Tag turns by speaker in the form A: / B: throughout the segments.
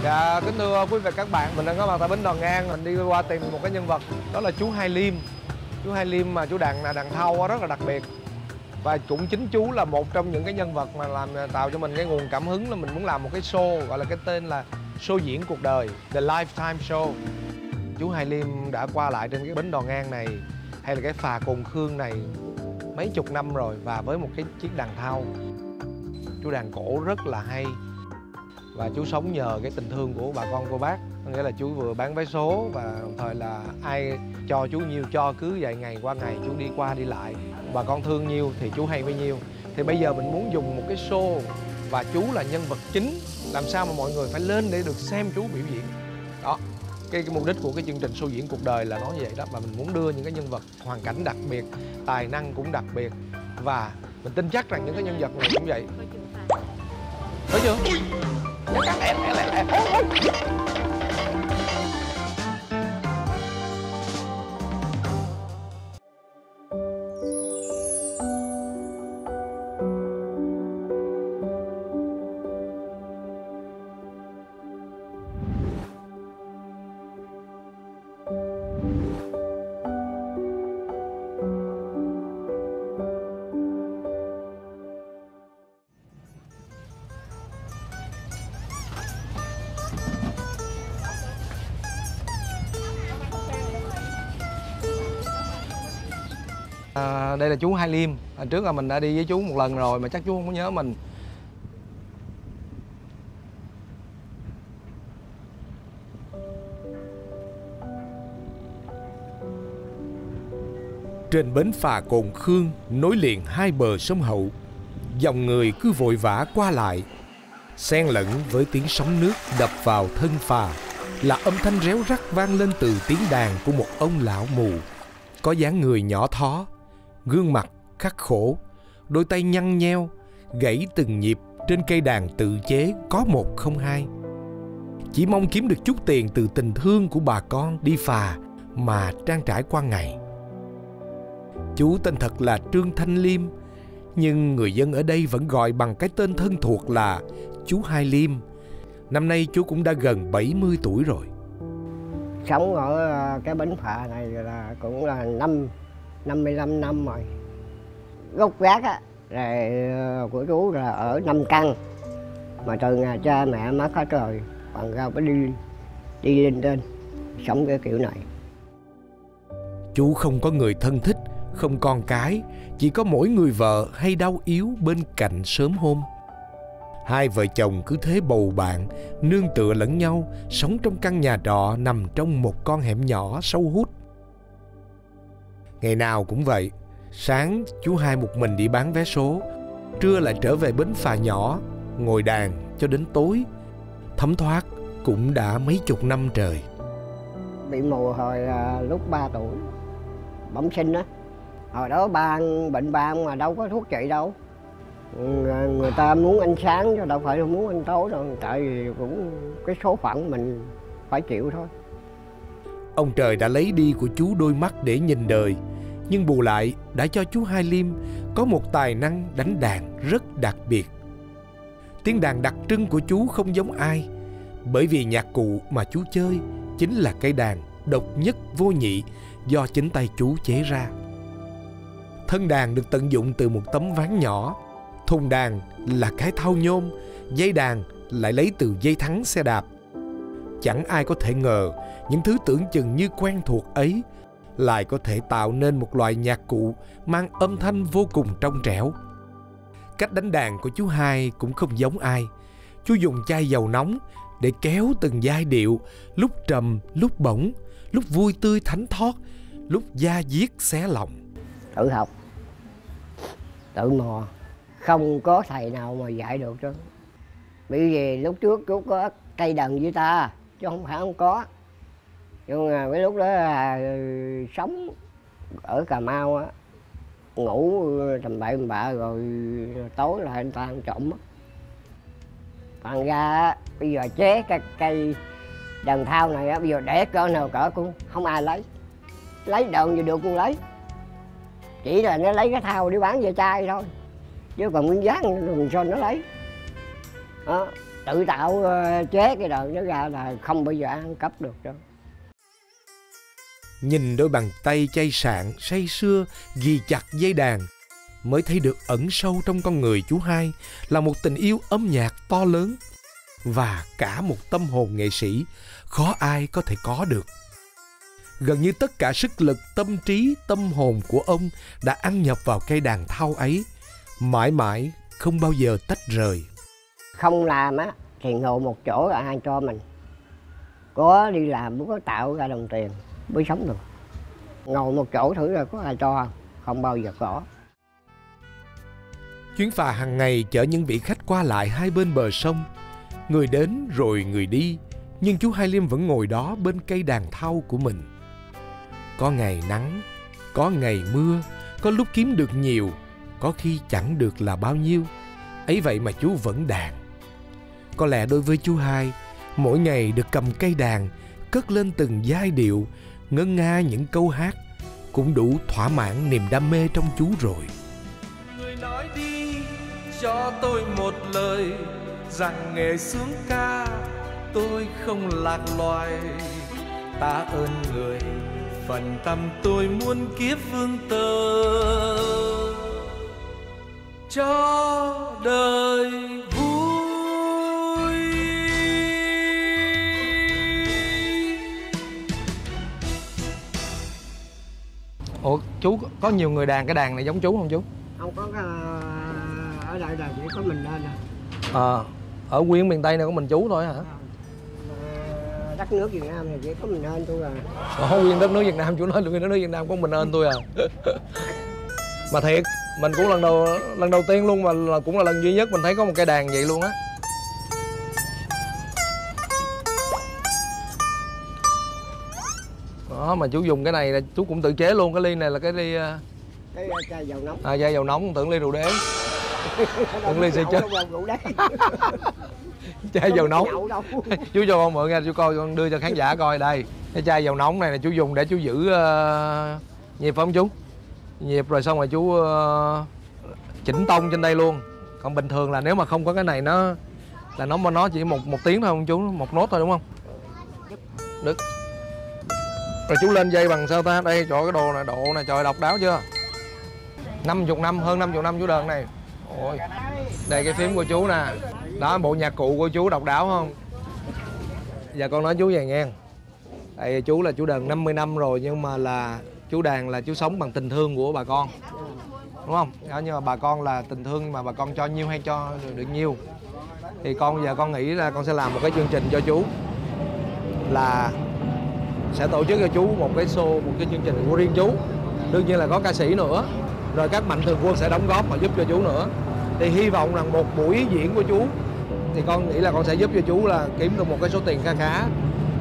A: Dạ, kính thưa quý vị và các bạn, mình đang có mặt tại bến Đò Ngang. Mình đi qua tìm một cái nhân vật, đó là chú Hai Liêm. Chú Hai Liêm mà chú đàn thau rất là đặc biệt. Và cũng chính chú là một trong những cái nhân vật mà tạo cho mình cái nguồn cảm hứng là mình muốn làm một cái show, gọi là cái tên là show diễn cuộc đời, The Lifetime Show. Chú Hai Liêm đã qua lại trên cái bến Đò Ngang này, hay là cái phà Cồn Khương này mấy chục năm rồi, và với một cái chiếc đàn thau. Chú đàn cổ rất là hay. Và chú sống nhờ cái tình thương của bà con cô bác. Có nghĩa là chú vừa bán vé số và đồng thời là ai cho chú nhiêu cho, cứ vài ngày qua ngày chú đi qua đi lại. Bà con thương nhiêu thì chú hay bấy nhiêu. Thì bây giờ mình muốn dùng một cái show và chú là nhân vật chính, làm sao mà mọi người phải lên để được xem chú biểu diễn. Đó, cái mục đích của cái chương trình show diễn cuộc đời là nói như vậy đó. Và mình muốn đưa những cái nhân vật hoàn cảnh đặc biệt, tài năng cũng đặc biệt. Và mình tin chắc rằng những cái nhân vật này cũng vậy. Thấy chưa? Chắc chắn em. Đây là chú Hai Liêm. Hồi trước là mình đã đi với chú một lần rồi mà chắc chú không có nhớ mình.
B: Trên bến phà Cồn Khương nối liền hai bờ sông Hậu, dòng người cứ vội vã qua lại. Xen lẫn với tiếng sóng nước đập vào thân phà là âm thanh réo rắt vang lên từ tiếng đàn của một ông lão mù, có dáng người nhỏ thó, gương mặt khắc khổ, đôi tay nhăn nheo, gãy từng nhịp trên cây đàn tự chế có một không hai. Chỉ mong kiếm được chút tiền từ tình thương của bà con đi phà mà trang trải qua ngày. Chú tên thật là Trương Thanh Liêm, nhưng người dân ở đây vẫn gọi bằng cái tên thân thuộc là chú Hai Liêm. Năm nay chú cũng đã gần 70 tuổi rồi.
C: Sống ở cái bến phà này là cũng là 55 năm rồi. Gốc gác á của chú là ở 5 căn, mà từ nhà cha mẹ mất hết rồi, còn ra phải đi lên trên sống cái kiểu này.
B: Chú không có người thân thích, không con cái, chỉ có mỗi người vợ hay đau yếu bên cạnh sớm hôm. Hai vợ chồng cứ thế bầu bạn, nương tựa lẫn nhau, sống trong căn nhà trọ nằm trong một con hẻm nhỏ sâu hút. Ngày nào cũng vậy, sáng chú Hai một mình đi bán vé số, trưa lại trở về bến phà nhỏ, ngồi đàn cho đến tối. Thấm thoát cũng đã mấy chục năm trời.
C: Bị mù hồi lúc 3 tuổi, bẩm sinh á. Hồi đó bệnh ban mà đâu có thuốc trị đâu. Người ta muốn ăn sáng chứ đâu phải muốn ăn tối đâu. Tại vì cũng cái số phận mình phải chịu thôi.
B: Ông trời đã lấy đi của chú đôi mắt để nhìn đời, nhưng bù lại đã cho chú Hai Liêm có một tài năng đánh đàn rất đặc biệt. Tiếng đàn đặc trưng của chú không giống ai, bởi vì nhạc cụ mà chú chơi chính là cây đàn độc nhất vô nhị do chính tay chú chế ra. Thân đàn được tận dụng từ một tấm ván nhỏ, thùng đàn là cái thau nhôm, dây đàn lại lấy từ dây thắng xe đạp. Chẳng ai có thể ngờ những thứ tưởng chừng như quen thuộc ấy lại có thể tạo nên một loại nhạc cụ mang âm thanh vô cùng trong trẻo. Cách đánh đàn của chú Hai cũng không giống ai. Chú dùng chai dầu nóng để kéo từng giai điệu, lúc trầm, lúc bổng, lúc vui tươi thánh thót, lúc da diết xé lòng.
C: Tự học, tự mò, không có thầy nào mà dạy được chứ. Bởi vì lúc trước chú có cây đàn guitar chứ không phải không có. Nhưng mà cái lúc đó là sống ở Cà Mau á, ngủ tầm bậy tầm bạ rồi tối là anh ta ăn trộm á. Thành ra bây giờ chế cái cây đàn thau này á, bây giờ để cỡ nào cỡ cũng không ai lấy đờn gì được cũng lấy, chỉ là nó lấy cái thau đi bán ve chai thôi, chứ còn miếng dán rồi sao nó lấy đó. tự tạo chế cái đời nó ra là không bao giờ ăn cắp được đâu.
B: Nhìn đôi bàn tay chay sạn, say sưa, ghi chặt dây đàn, mới thấy được ẩn sâu trong con người chú Hai là một tình yêu âm nhạc to lớn và cả một tâm hồn nghệ sĩ khó ai có thể có được. Gần như tất cả sức lực, tâm trí, tâm hồn của ông đã ăn nhập vào cây đàn thau ấy, mãi mãi không bao giờ tách rời.
C: Không làm á thì ngồi một chỗ là ai cho mình. Có đi làm mới có tạo ra đồng tiền mới sống được. Ngồi một chỗ thử là có ai cho không? Không bao giờ có.
B: Chuyến phà hàng ngày chở những vị khách qua lại hai bên bờ sông. Người đến rồi người đi, nhưng chú Hai Liêm vẫn ngồi đó bên cây đàn thau của mình. Có ngày nắng, có ngày mưa, có lúc kiếm được nhiều, có khi chẳng được là bao nhiêu. Ấy vậy mà chú vẫn đàn. Có lẽ đối với chú Hai, mỗi ngày được cầm cây đàn, cất lên từng giai điệu, ngân nga những câu hát, cũng đủ thỏa mãn niềm đam mê trong chú rồi.
D: Người nói đi cho tôi một lời rằng nghề sướng ca tôi không lạc loài. Ta ơn người phần tâm tôi muôn kiếp vương tơ, cho đời vui.
A: Ủa chú có nhiều người đàn cái đàn này giống chú không chú?
C: Không có, ở đây là chỉ có mình lên nè.
A: Ở nguyên miền Tây này có mình chú thôi hả?
C: Đất nước Việt Nam thì chỉ có mình lên tôi à.
A: Nguyên đất nước Việt Nam, chú nói nguyên đất nước Việt Nam có mình ơn tôi à. Mà thiệt, mình cũng lần đầu tiên luôn, mà cũng là lần duy nhất mình thấy có một cây đàn vậy luôn á. Đó, mà chú dùng cái này là chú cũng tự chế luôn. Cái ly này là cái ly
C: chai dầu nóng.
A: Chai dầu nóng, tưởng ly rượu đế. Tưởng ly sẽ chết. Chai dầu nóng. Chú cho con mượn nha, chú coi, con đưa cho khán giả coi. Đây, cái chai dầu nóng này là chú dùng để chú giữ nhịp phải không chú? Nhịp rồi xong rồi chú chỉnh tông trên đây luôn. Còn bình thường là nếu mà không có cái này nó chỉ một tiếng thôi không chú? Một nốt thôi đúng không? Được. Rồi chú lên dây bằng sao ta? Đây, trời cái đồ này, độ này, trời độc đáo chưa? 50 năm, hơn 50 năm chú đờn này. Ôi, đây cái phím của chú nè. Đó, bộ nhạc cụ của chú độc đáo không? Giờ con nói chú về nghe. Tại chú là chú đờn 50 năm rồi, nhưng mà là chú đàn là chú sống bằng tình thương của bà con, đúng không? Đó, nhưng mà bà con là tình thương, mà bà con cho nhiêu hay cho được nhiêu. Thì con giờ con nghĩ là con sẽ làm một cái chương trình cho chú, là sẽ tổ chức cho chú một cái show, một cái chương trình của riêng chú. Đương nhiên là có ca sĩ nữa, rồi các mạnh thường quân sẽ đóng góp và giúp cho chú nữa. Thì hy vọng rằng một buổi diễn của chú thì con nghĩ là con sẽ giúp cho chú là kiếm được một cái số tiền kha khá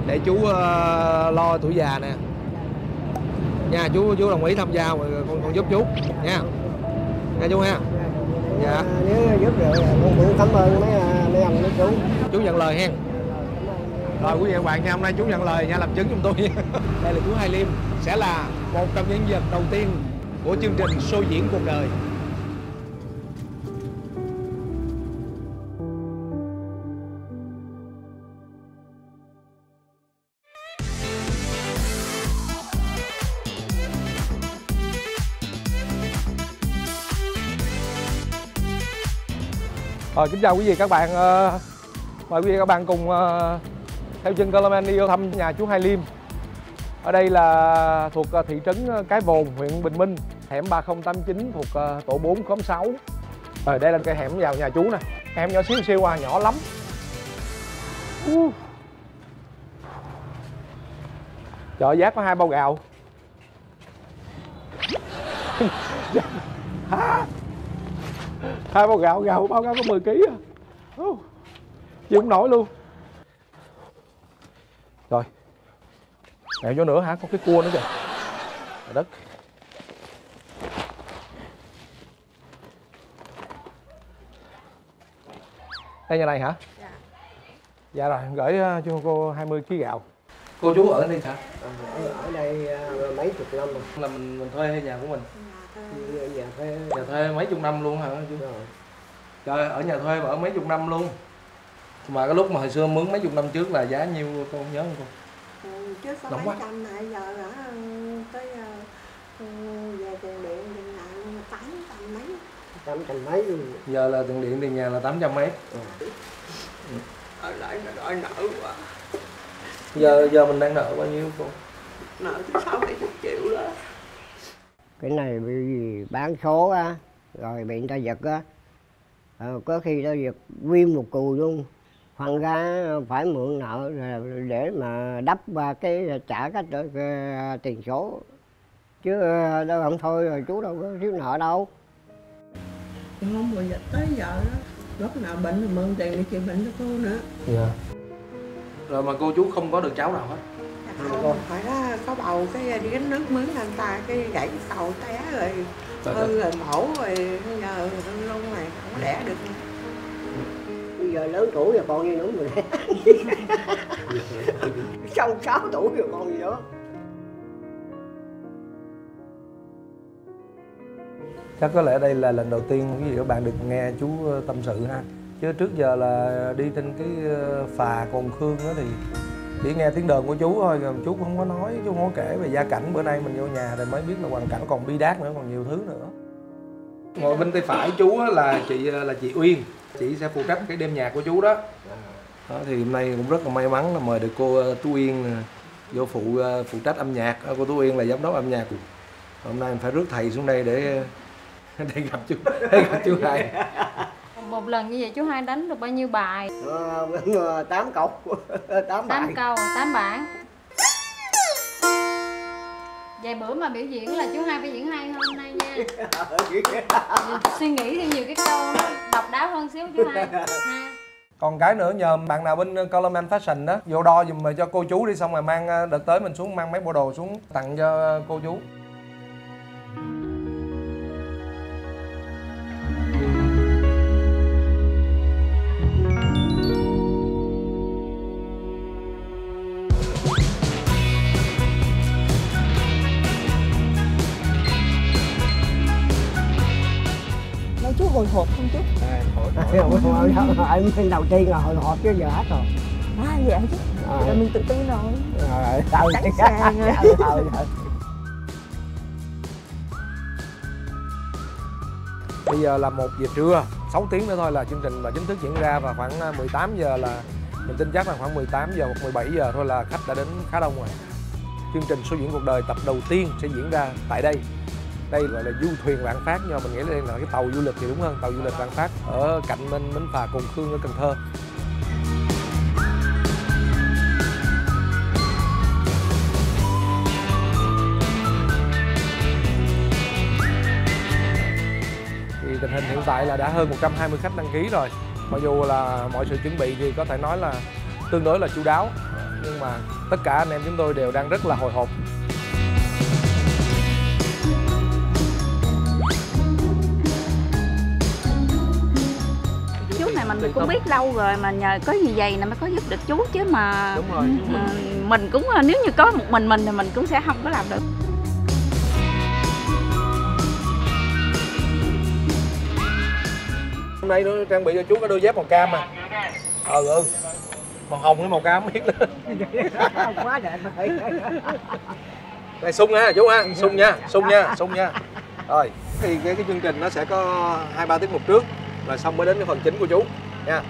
A: để chú lo tuổi già nè. Nha, chú đồng ý tham gia rồi con giúp chú nha. Nghe chú ha. Dạ.
C: Nếu giúp được con cũng cảm ơn mấy anh mấy chú.
A: Chú nhận lời hen. Rồi quý vị và các bạn nha, hôm nay chú nhận lời nha, làm chứng giùm tôi. Đây là chú Hai Liêm, sẽ là một trong những nhân vật đầu tiên của chương trình show diễn cuộc đời. Kính chào quý vị và các bạn. Mời quý vị và các bạn cùng theo chân cameraman đi vô thăm nhà chú Hai Liêm. Ở đây là thuộc thị trấn Cái Vồn, huyện Bình Minh, hẻm 3089 thuộc tổ 4 khóm 6. Rồi đây là cái hẻm vào nhà chú nè. Hẻm nhỏ xíu xíu à, nhỏ lắm. Chợ Giác có 2 bao gạo. Hai bao gạo, bao gạo có 10 kg à. Chịu không nổi luôn. Rồi. Mẹo vô nữa hả? Có cái cua nữa kìa. Trời đất. Đây nhà này hả? Dạ. Dạ rồi, gửi cho cô 20 kg gạo. Cô chú ở đây hả?
C: Ở đây mấy chục năm rồi.
A: Là mình thuê hay nhà của mình?
C: Nhà thuê.
A: Nhà thuê mấy chục năm luôn hả chú?
C: Rồi.
A: Trời, ở nhà thuê mà ở mấy chục năm luôn. Mà cái lúc mà hồi xưa mướn mấy chục năm trước là giá nhiêu cô nhớ không cô?
E: Trước có
A: Nóng
E: 700 này giờ đã tới về tiền điện tiền nhà 800 mấy.
C: 800 mấy luôn.
A: Giờ là tiền điện tiền nhà là 800 mấy.
E: Ở lại nó đòi nợ quá.
A: Giờ mình đang nợ bao nhiêu cô?
E: Nợ tới 60-70 triệu đó.
C: Cái này bởi vì bán số á, rồi bị người ta giật á, có khi ta giật nguyên một cùi luôn, phần ra phải mượn nợ để mà đắp qua cái trả cái tiền số, chứ đâu không thôi rồi chú đâu có thiếu nợ đâu.
E: Không bao giờ tới giờ đó, lúc nào bệnh thì mượn tiền để chữa bệnh cho cô nữa.
A: Dạ. Rồi mà cô chú không có được cháu nào hết.
E: Không, phải đó có bầu cái đi gánh nước mướn anh ta cái gãy cầu té rồi hư rồi mổ rồi giờ luôn này không có đẻ được.
C: Bây giờ lớn tuổi rồi còn gì nữa mình. Xong 6 tuổi rồi còn gì nữa.
A: Chắc có lẽ đây là lần đầu tiên quý vị các bạn được nghe chú tâm sự ha. Chứ trước giờ là đi trên cái phà Cồn Khương đó thì chỉ nghe tiếng đờn của chú thôi, rồi chú không có nói, chú không có kể về gia cảnh. Bữa nay mình vô nhà thì mới biết là hoàn cảnh còn bi đát nữa, còn nhiều thứ nữa. Ngồi bên tay phải chú là chị Uyên, chị sẽ phụ trách cái đêm nhạc của chú đó. Đó thì hôm nay cũng rất là may mắn là mời được cô Tú Uyên vô phụ trách âm nhạc. Cô Tú Uyên là giám đốc âm nhạc. Hôm nay mình phải rước thầy xuống đây để gặp chú Hai.
F: Một lần như vậy chú Hai đánh được bao nhiêu bài?
C: 8 câu. 8
F: câu, 8 bản. Vài bữa mà biểu diễn là chú Hai phải diễn hay hơn hôm nay nha. Suy nghĩ thêm nhiều cái câu đó, độc đáo hơn xíu chú Hai ha.
A: Còn cái nữa nhờ bạn nào bên Coleman Fashion đó vô đo giùm cho cô chú đi, xong rồi mang đợt tới mình xuống mang mấy bộ đồ xuống tặng cho cô chú.
E: Chú hồi hộp không chú?
C: Em đầu tiên là hồi hộp chứ giờ hết rồi.
E: Dạ chứ. Rồi mình tự tin rồi.
C: Sẵn sàng rồi.
A: Bây giờ là 1 giờ trưa, 6 tiếng nữa thôi là chương trình và chính thức diễn ra, và khoảng 18 giờ là mình tin chắc là khoảng 18 giờ hoặc 17 giờ thôi là khách đã đến khá đông rồi. Chương trình Show Diễn Cuộc Đời tập đầu tiên sẽ diễn ra tại đây. Đây gọi là du thuyền Vạn Phát, nhưng mà mình nghĩ là đây là cái tàu du lịch thì đúng hơn, tàu du lịch Vạn Phát ở cạnh bến phà Cồn Khương ở Cần Thơ. Thì tình hình hiện tại là đã hơn 120 khách đăng ký rồi. Mặc dù là mọi sự chuẩn bị thì có thể nói là tương đối là chu đáo, nhưng mà tất cả anh em chúng tôi đều đang rất là hồi hộp.
G: Chú này mình cũng biết lâu rồi mà nhờ có gì vậy nè mới có giúp được chú chứ mà.
A: Đúng rồi.
G: Mình cũng nếu như có một mình thì mình cũng sẽ không có làm được.
A: Hôm nay nó trang bị cho chú cái đôi dép màu cam mà. Màu hồng với màu cam không biết nữa.
C: Quá đẹp rồi.
A: Này sung ha chú ha, sung nha. Rồi, thì cái chương trình nó sẽ có 2-3 tiết mục trước rồi xong mới đến cái phần chính của chú nha.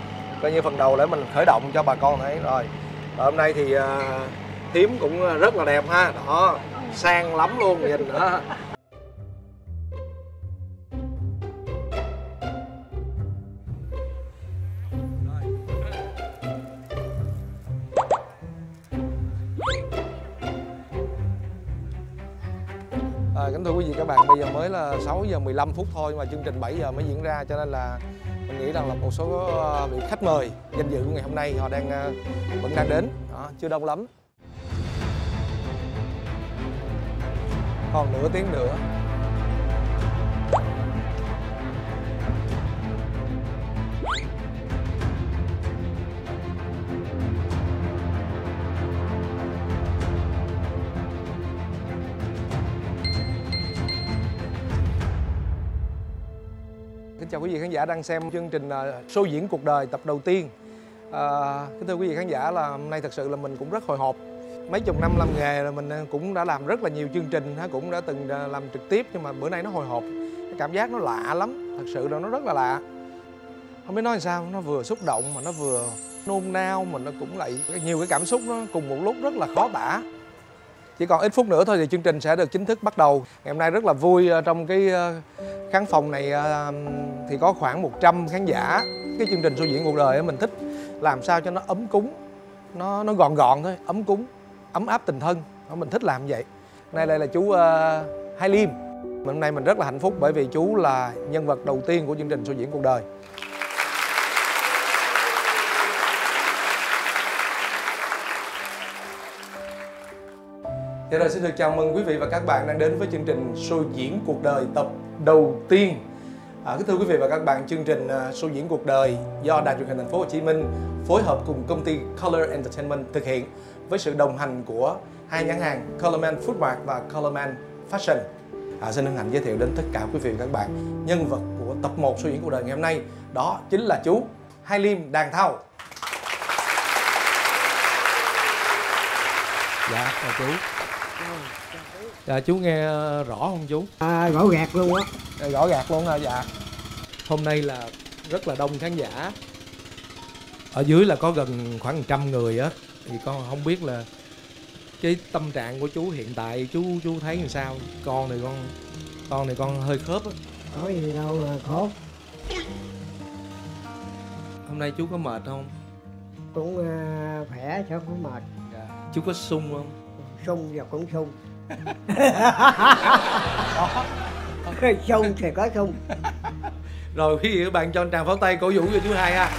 A: Coi như phần đầu để mình khởi động cho bà con thấy rồi. Và hôm nay thì thím cũng rất là đẹp ha. Đó, sang lắm luôn, nhìn nữa. Kính thưa quý vị các bạn, bây giờ mới là 6 giờ 15 phút thôi mà chương trình 7 giờ mới diễn ra, cho nên là mình nghĩ rằng là một số vị khách mời danh dự của ngày hôm nay họ vẫn đang đến, đó, chưa đông lắm. Còn nửa tiếng nữa. Kính chào quý vị khán giả đang xem chương trình Show Diễn Cuộc Đời tập đầu tiên. Kính thưa quý vị khán giả, là hôm nay thật sự là mình cũng rất hồi hộp. Mấy chục năm làm nghề là mình cũng đã làm rất là nhiều chương trình, cũng đã từng làm trực tiếp, nhưng mà bữa nay nó hồi hộp. Cái cảm giác nó lạ lắm, thật sự là nó rất là lạ. Không biết nói làm sao, nó vừa xúc động mà nó vừa nôn nao, mà nó cũng lại nhiều cái cảm xúc nó cùng một lúc rất là khó tả. Chỉ còn ít phút nữa thôi thì chương trình sẽ được chính thức bắt đầu. Ngày hôm nay rất là vui, trong cái khán phòng này thì có khoảng 100 khán giả. Cái chương trình Show Diễn Cuộc Đời mình thích làm sao cho nó ấm cúng, nó gọn gọn thôi, ấm cúng, ấm áp tình thân. Mình thích làm vậy. Nay đây là chú Hai Liêm. Hôm nay mình rất là hạnh phúc bởi vì chú là nhân vật đầu tiên của chương trình Show Diễn Cuộc Đời. Dạ rồi, xin được chào mừng quý vị và các bạn đang đến với chương trình Show Diễn Cuộc Đời tập đầu tiên. Kính thưa quý vị và các bạn, chương trình Show Diễn Cuộc Đời do Đài Truyền hình Thành phố Hồ Chí Minh phối hợp cùng công ty Color Entertainment thực hiện với sự đồng hành của hai nhãn hàng Colorman Foodmart và Colorman Fashion. Xin hân hạnh giới thiệu đến tất cả quý vị và các bạn nhân vật của tập 1 Show Diễn Cuộc Đời ngày hôm nay, đó chính là chú Hai Liêm Đàn Thau. Dạ, chào chú. Dạ, chú nghe rõ không chú?
C: Rõ gạt luôn á.
A: Rõ gạt luôn hả? Dạ. Hôm nay là rất là đông khán giả. Ở dưới là có gần khoảng 100 người á. Thì con không biết là cái tâm trạng của chú hiện tại chú thấy làm sao? Con này con hơi khớp á.
C: Có gì đâu mà khổ.
A: Hôm nay chú có mệt không?
C: Cũng khỏe chứ không có mệt.
A: Dạ. Chú có sung không?
C: Sung và cũng sung. Sung thì có sung.
A: Rồi quý vị các bạn cho anh tràng pháo tay cổ vũ cho chú Hai ha.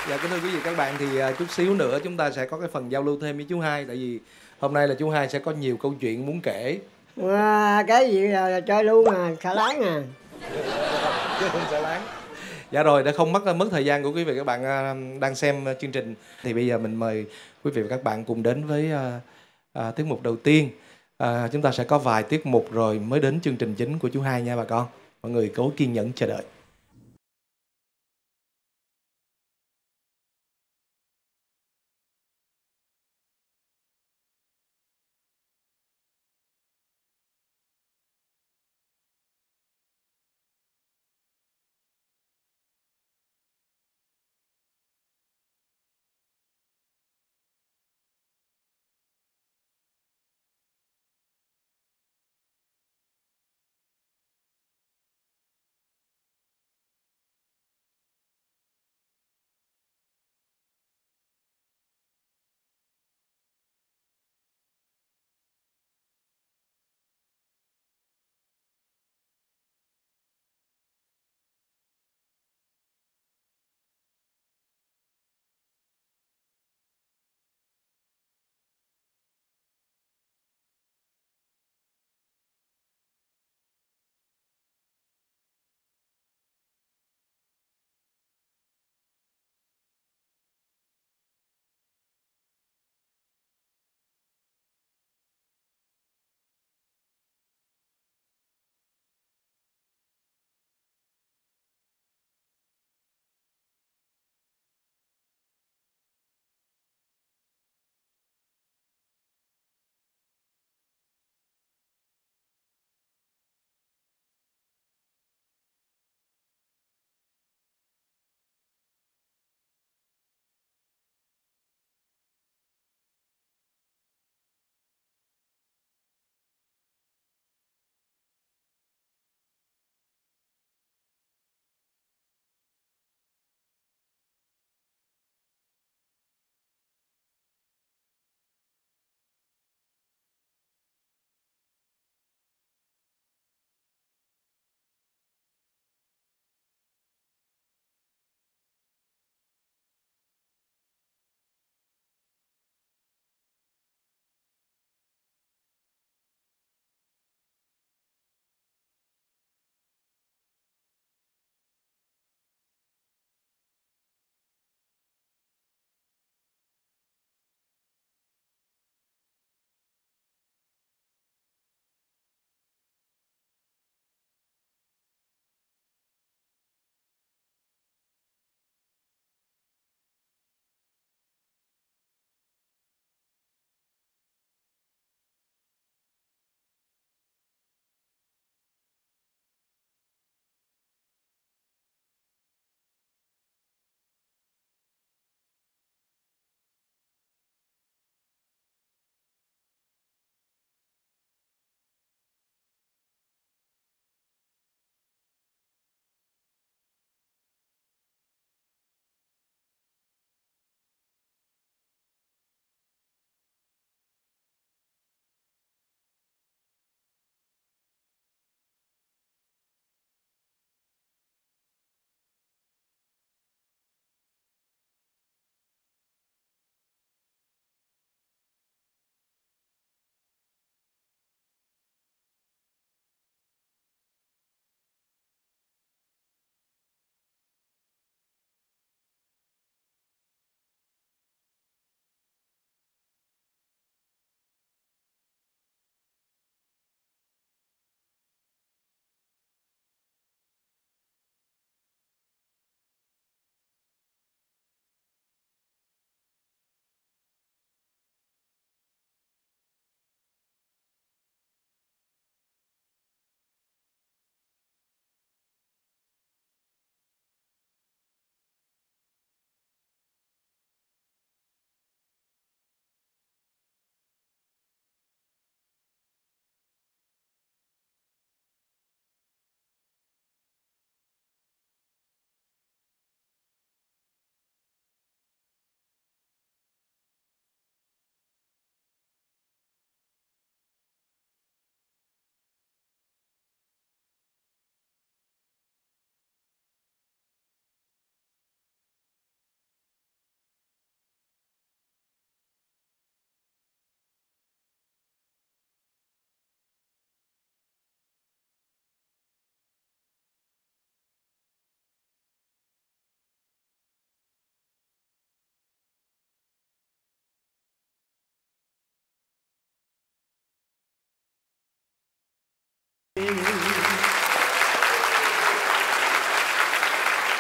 A: Dạ, kính thưa quý vị các bạn, thì chút xíu nữa chúng ta sẽ có cái phần giao lưu thêm với chú Hai. Tại vì hôm nay là chú Hai sẽ có nhiều câu chuyện muốn kể.
C: Cái gì là chơi luôn à, xả láng à.
A: Xả láng. Dạ rồi, để không mất thời gian của quý vị các bạn đang xem chương trình, thì bây giờ mình mời quý vị và các bạn cùng đến với tiết mục đầu tiên. Chúng ta sẽ có vài tiết mục rồi mới đến chương trình chính của chú Hai nha bà con. Mọi người cố kiên nhẫn chờ đợi.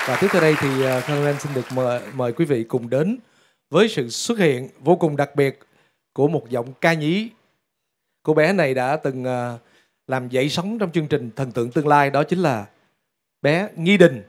D: Và tiếp theo đây thì Caroline xin được mời quý vị cùng đến với sự xuất hiện vô cùng đặc biệt của một giọng ca nhí. Cô bé này đã từng làm dậy sóng trong chương trình Thần tượng tương lai, đó chính là bé Nghi Đình.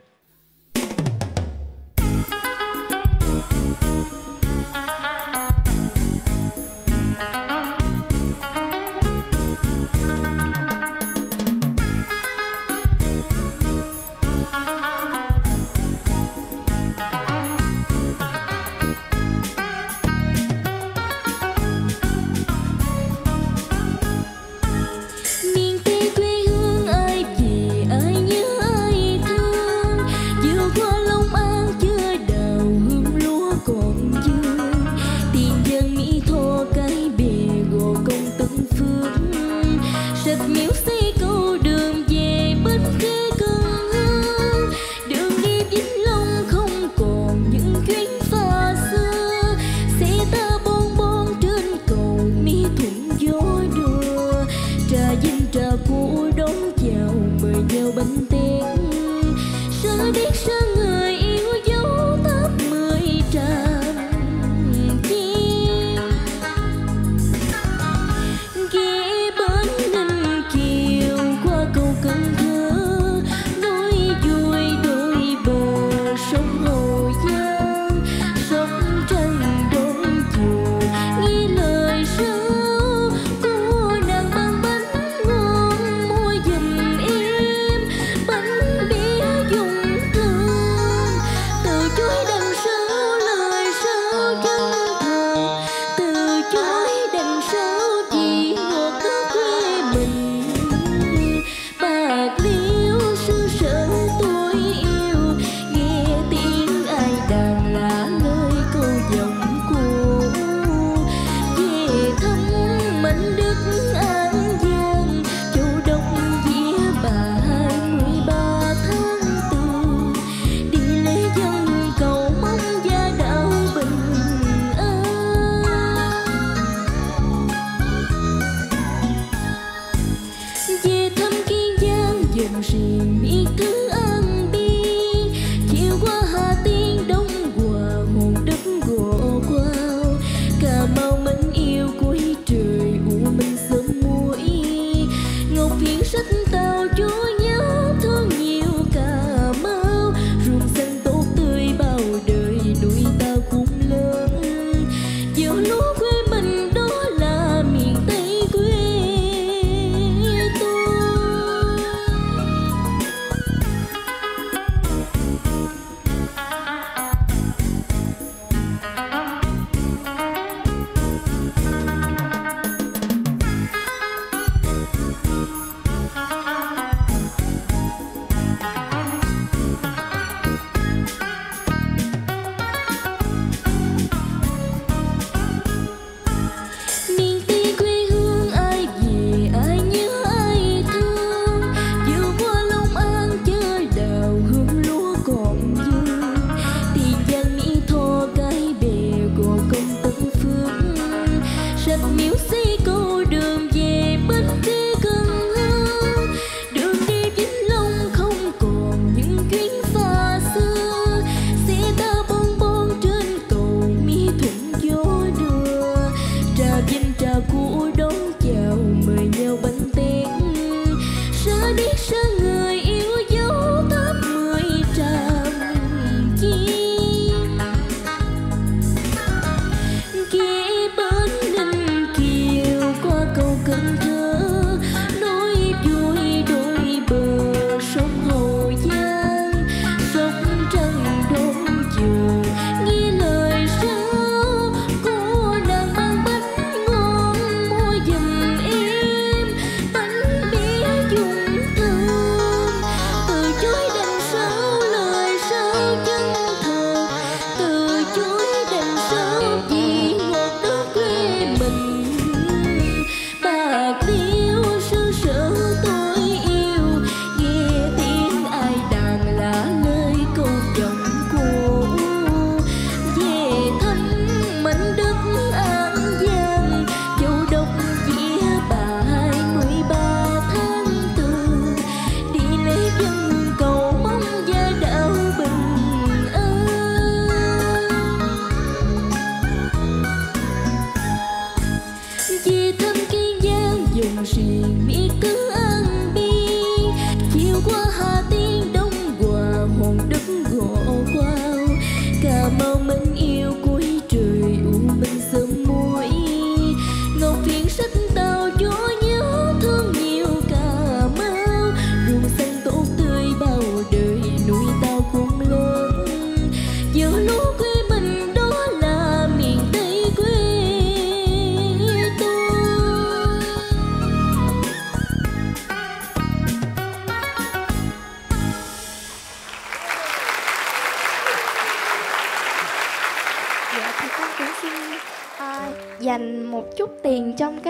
H: dành một chút tiền trong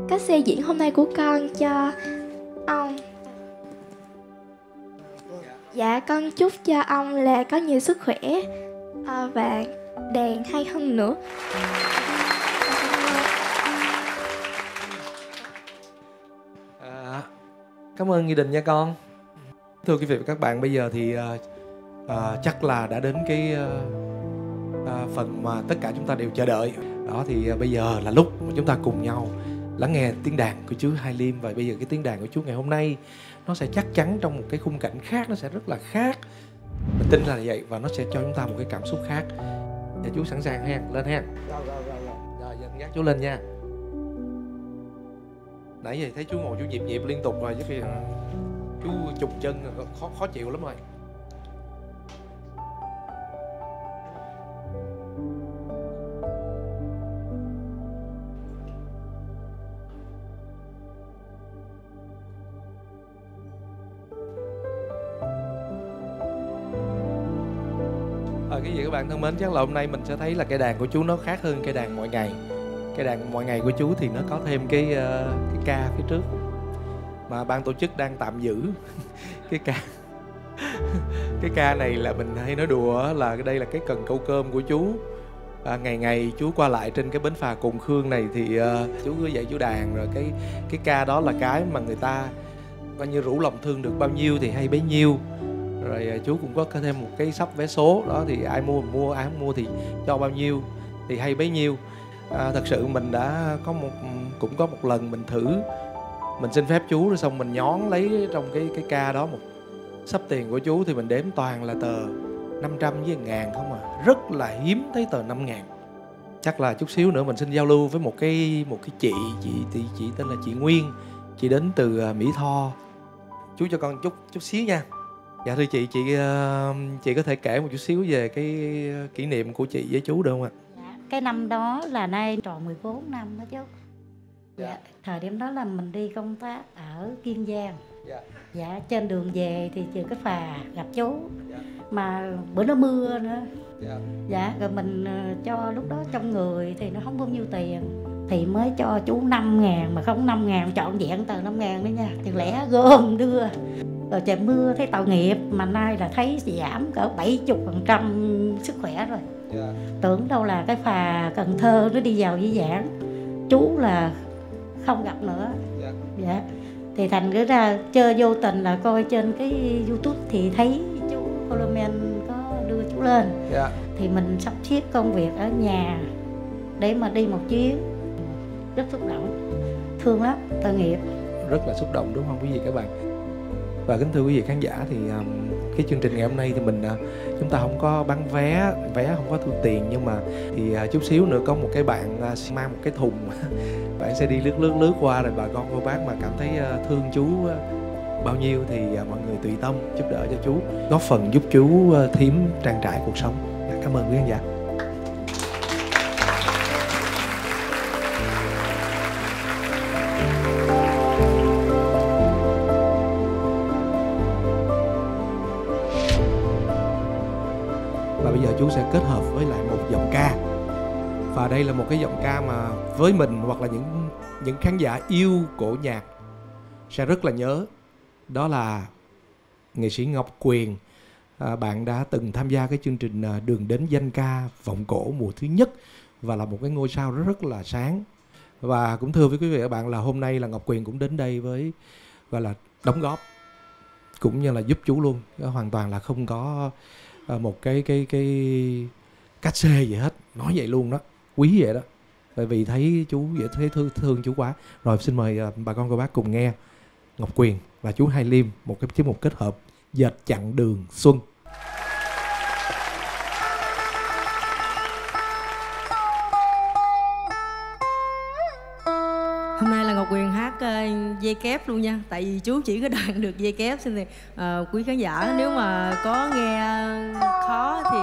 H: cái xe diễn hôm nay của con cho ông. Dạ con chúc cho ông là có nhiều sức khỏe và đàn hay hơn nữa.
A: Cảm ơn Nghi Định nha con. Thưa quý vị và các bạn, bây giờ thì chắc là đã đến cái phần mà tất cả chúng ta đều chờ đợi. Đó thì bây giờ là lúc mà chúng ta cùng nhau lắng nghe tiếng đàn của chú Hai Liêm. Và bây giờ cái tiếng đàn của chú ngày hôm nay nó sẽ chắc chắn trong một cái khung cảnh khác, nó sẽ rất là khác. Mình tin là vậy, và nó sẽ cho chúng ta một cái cảm xúc khác. Dạ chú sẵn sàng ha, lên ha. Rồi giờ gác chú lên nha. Nãy giờ thấy chú ngồi chú nhịp nhịp liên tục rồi, chứ khi chú trùng chân khó chịu lắm rồi. Cái gì các bạn thân mến, chắc là hôm nay mình sẽ thấy là cây đàn của chú nó khác hơn cây đàn mọi ngày. Cây đàn mọi ngày của chú thì nó có thêm cái ca phía trước mà ban tổ chức đang tạm giữ. Cái ca này là mình hay nói đùa là đây là cái cần câu cơm của chú. Ngày ngày chú qua lại trên cái bến phà Cồn Khương này thì chú cứ dạy chú đàn, rồi cái ca đó là cái mà người ta coi như rủ lòng thương được bao nhiêu thì hay bấy nhiêu. Rồi chú cũng có thêm một cái sắp vé số đó, thì ai mua, ai không mua thì cho bao nhiêu thì hay bấy nhiêu. Thật sự mình đã cũng có một lần mình thử, mình xin phép chú rồi xong mình nhón lấy trong cái ca đó một sắp tiền của chú, thì mình đếm toàn là tờ 500 với 1.000 không à. Rất là hiếm thấy tờ 5.000. Chắc là chút xíu nữa mình xin giao lưu với một cái chị tên là chị Nguyên. Chị đến từ Mỹ Tho. Chú cho con chút xíu nha. Dạ thưa chị có thể kể một chút xíu về cái kỷ niệm của chị với chú được không ạ?
I: Dạ, cái năm đó là nay tròn 14 năm đó chú. Dạ, thời điểm đó là mình đi công tác ở Kiên Giang. Dạ, trên đường về thì trừ cái phà gặp chú. Mà bữa nó mưa nữa. Dạ, rồi mình cho lúc đó trong người thì nó không bao nhiêu tiền, thì mới cho chú 5.000, mà không 5.000 trọn vẹn tờ 5.000 nữa nha. Thì lẽ gom đưa. Rồi trời mưa thấy tội nghiệp, mà nay là thấy giảm cỡ 70% sức khỏe rồi. Tưởng đâu là cái phà Cần Thơ nó đi vào Di Giảng, chú là không gặp nữa. Dạ. Thì thành cái ra chơi vô tình là coi trên cái YouTube thì thấy chú Coleman có đưa chú lên. Thì mình sắp xếp công việc ở nhà để mà đi một chuyến. Rất xúc động, thương lắm, tội nghiệp.
A: Rất là xúc động đúng không quý vị các bạn? Và kính thưa quý vị khán giả, thì cái chương trình ngày hôm nay thì chúng ta không có bán vé không có thu tiền, nhưng mà thì chút xíu nữa có một cái bạn mang một cái thùng bạn sẽ đi lướt qua, rồi bà con cô bác mà cảm thấy thương chú bao nhiêu thì mọi người tùy tâm giúp đỡ cho chú, góp phần giúp chú thêm trang trải cuộc sống. Cảm ơn quý khán giả. Bây giờ chú sẽ kết hợp với lại một giọng ca, và đây là một cái giọng ca mà với mình hoặc là những khán giả yêu cổ nhạc sẽ rất là nhớ. Đó là nghệ sĩ Ngọc Quyền. Bạn đã từng tham gia cái chương trình Đường Đến Danh Ca Vọng Cổ mùa thứ nhất và là một cái ngôi sao rất là sáng. Và cũng thưa với quý vị và các bạn là hôm nay là Ngọc Quyền cũng đến đây với gọi là đóng góp cũng như là giúp chú luôn, hoàn toàn là không có một cái cách xê gì hết, nói vậy luôn đó, quý vậy đó, bởi vì thấy chú vậy, thấy thương chú quá. Rồi xin mời bà con cô bác cùng nghe Ngọc Quyền và chú Hai Liêm, một cái tiết mục kết hợp Dệt Chặng Đường Xuân.
J: Hôm nay là Ngọc Quyền hát dây kép luôn nha, tại vì chú chỉ có đàn được dây kép. Xin thì quý khán giả nếu mà có nghe khó thì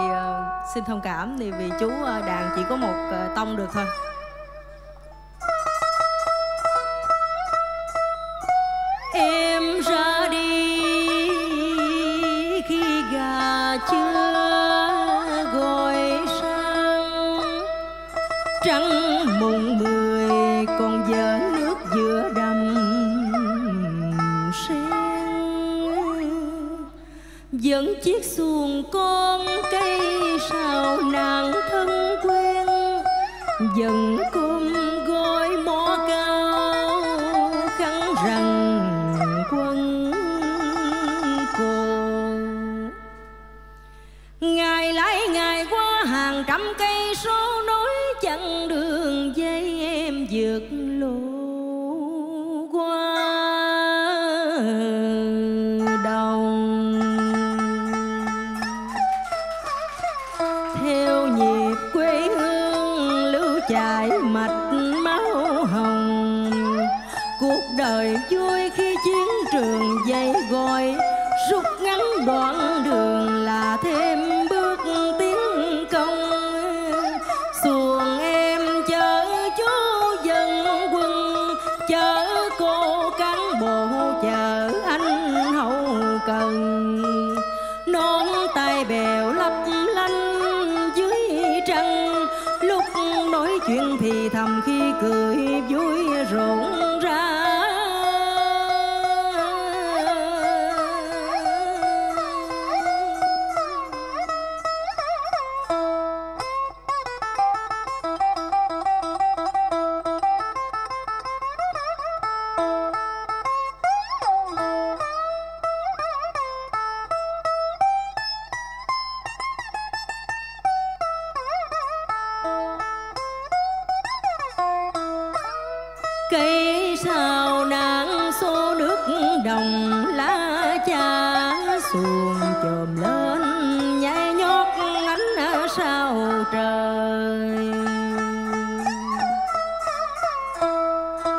J: xin thông cảm, thì vì chú đàn chỉ có một tông được thôi. Em ra đi khi gà chưa gọi sang, trăng dẫn chiếc xuồng con cây sao nàng thân quen, dần cơm gói mõ cao khăn rằng quân cồn. Ngày lại ngày qua hàng trăm cây số nối chặng đường dây em vượt lũ qua đồng. Theo nhịp quê hương lưu chảy mạch máu hồng, cuộc đời vui khi chiến trường dây gọi rút ngắn đoạn đường là thêm bước tiến công. Xuồng em chở chú dân quân, chở cô cán bộ, chở anh hậu cần. Nón tay bèo lấp lánh dưới trăng, lúc nói chuyện thì thầm khi cười vui rộn rã. Cây sao nàng xô nước đồng lá cha, xuồng chồm lên nhảy nhót ánh sao trời.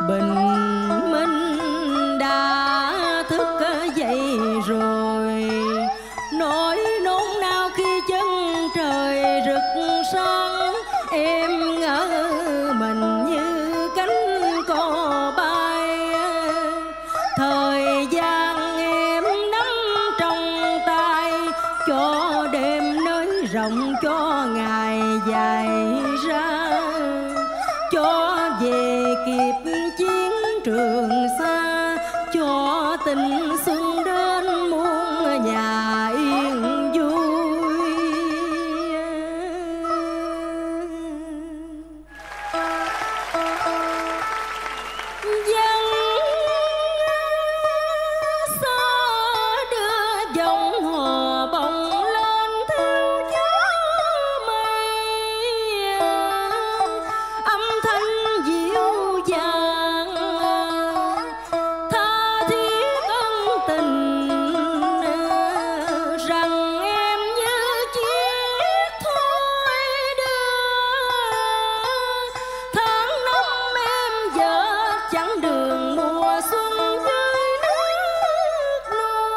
J: Bình minh đã thức dậy rồi, nỗi nôn nao khi chân trời rực sáng. Em ngỡ mình như cánh cò bay, thời gian em nắm trong tay, cho đêm nới rộng cho ngày dài ra, cho về kịp chiến trường xa, cho tình xuân đến muôn nhà yên vui. Dân xa đưa dòng hò bồng lên theo gió mây, âm thanh dịu dàng tha thiết ân tình, rằng em như chiếc thoi đưa. Tháng năm em dở chặng đường mùa xuân dưới nước nôi.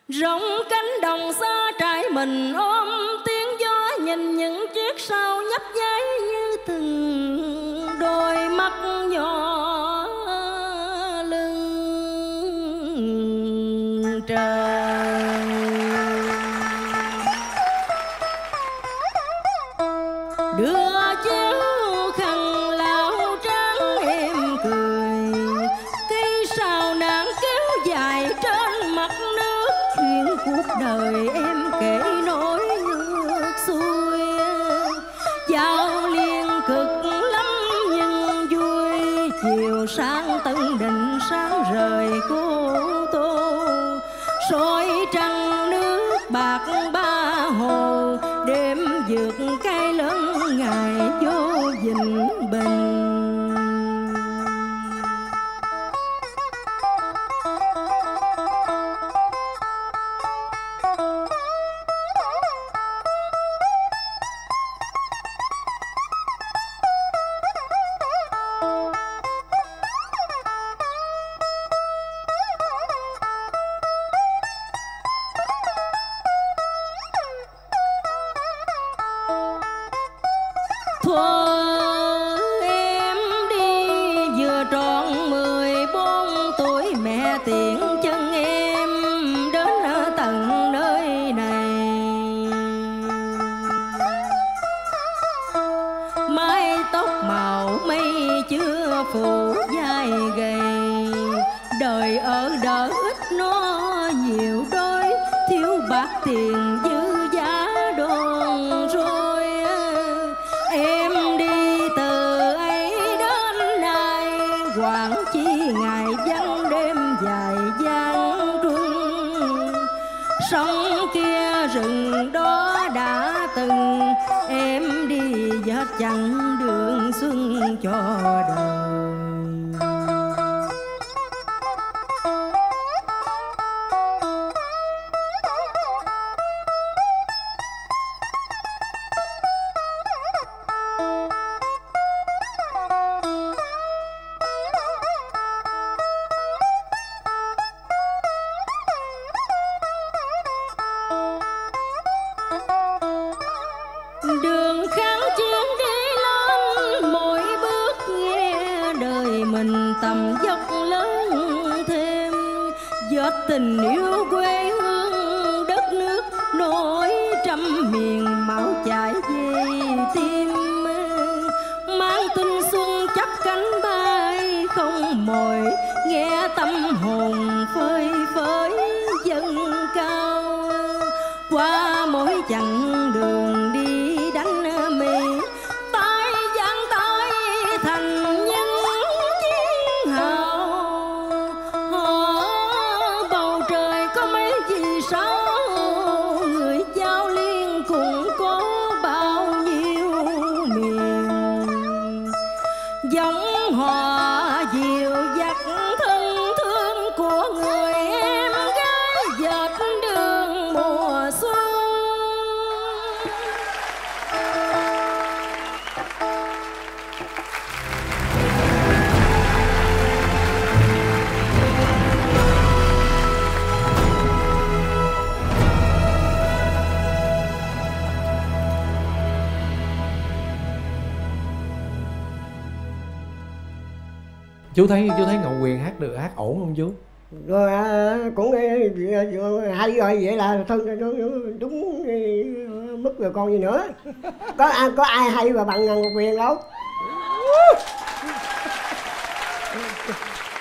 J: Rộng cánh đồng xa trại mình ôm tiếng gió, nhìn những chiếc sao nhấp nháy như từng đôi mắt nhỏ lưng trời. Đưa chiếu khăn lao trắng em cười, cây sao nàng kéo dài trên mặt nước. Chuyện cuộc đời em kể nỗi ngược xuôi, giao liên cực lắm nhưng vui. Chiều sáng Tân Định sáng rời Cô Tô, soi trăng nước bạc ba hồ. Đêm vượt cây lớn ngày vô vịnh bình. Thuở em đi vừa tròn 14 tuổi, mẹ tiễn chân em đến tận nơi này. Mái tóc màu mây chưa phủ vai gầy, đời ở đỡ ít nó nhiều đôi, thiếu bạc tiền dư giá đồn rồi. Em đi từ ấy đến nay, quản chi ngày vắng đêm dài gian truân. Sông kia rừng đó đã từng, em đi vết chặng đường xuân cho đời. Đường kháng chiến đi lên, mỗi bước nghe đời mình tầm dốc lớn thêm. Vết tình yêu quê hương đất nước, nỗi trăm miền máu chảy về tim. Mang tin xuân chắp cánh bay không mỏi, nghe tâm hồn phơi phới dâng cao. Qua mỗi chặng đường đi đánh mì, tay giang tay thành nhân chiến hào. Bầu trời có mấy vì sao, người giao liên cũng có bao nhiêu miền. Giống hò dịu dắt thân thương của người em gái dệt đường mùa xuân.
A: Chú thấy Ngọc Huyền hát được, hát ổn không chú?
C: Rồi cũng hay rồi, vậy là đúng mức rồi con gì nữa. Có ai hay mà bằng Ngọc Huyền đâu.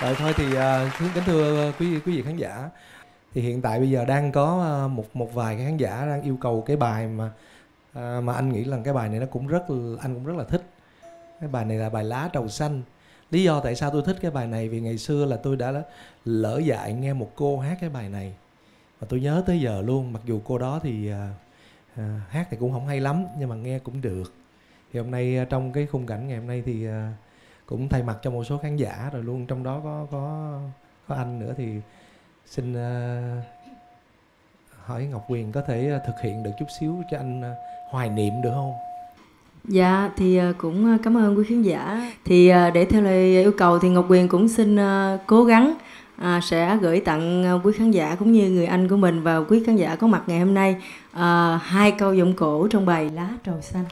A: Rồi thôi thì kính thưa quý vị khán giả, thì hiện tại bây giờ đang có một vài cái khán giả đang yêu cầu cái bài mà anh nghĩ là cái bài này nó cũng anh cũng rất là thích. Cái bài này là bài Lá Trầu Xanh. Lý do tại sao tôi thích cái bài này vì ngày xưa là tôi đã lỡ dại nghe một cô hát cái bài này và tôi nhớ tới giờ luôn. Mặc dù cô đó thì hát thì cũng không hay lắm nhưng mà nghe cũng được. Thì hôm nay trong cái khung cảnh ngày hôm nay thì cũng thay mặt cho một số khán giả rồi luôn, trong đó có anh nữa, thì xin hỏi Ngọc Huyền có thể thực hiện được chút xíu cho anh hoài niệm được không?
J: Dạ thì cũng cảm ơn quý khán giả. Thì để theo lời yêu cầu thì Ngọc Huyền cũng xin cố gắng sẽ gửi tặng quý khán giả cũng như người anh của mình và quý khán giả có mặt ngày hôm nay 2 câu giọng cổ trong bài Lá Trầu Xanh.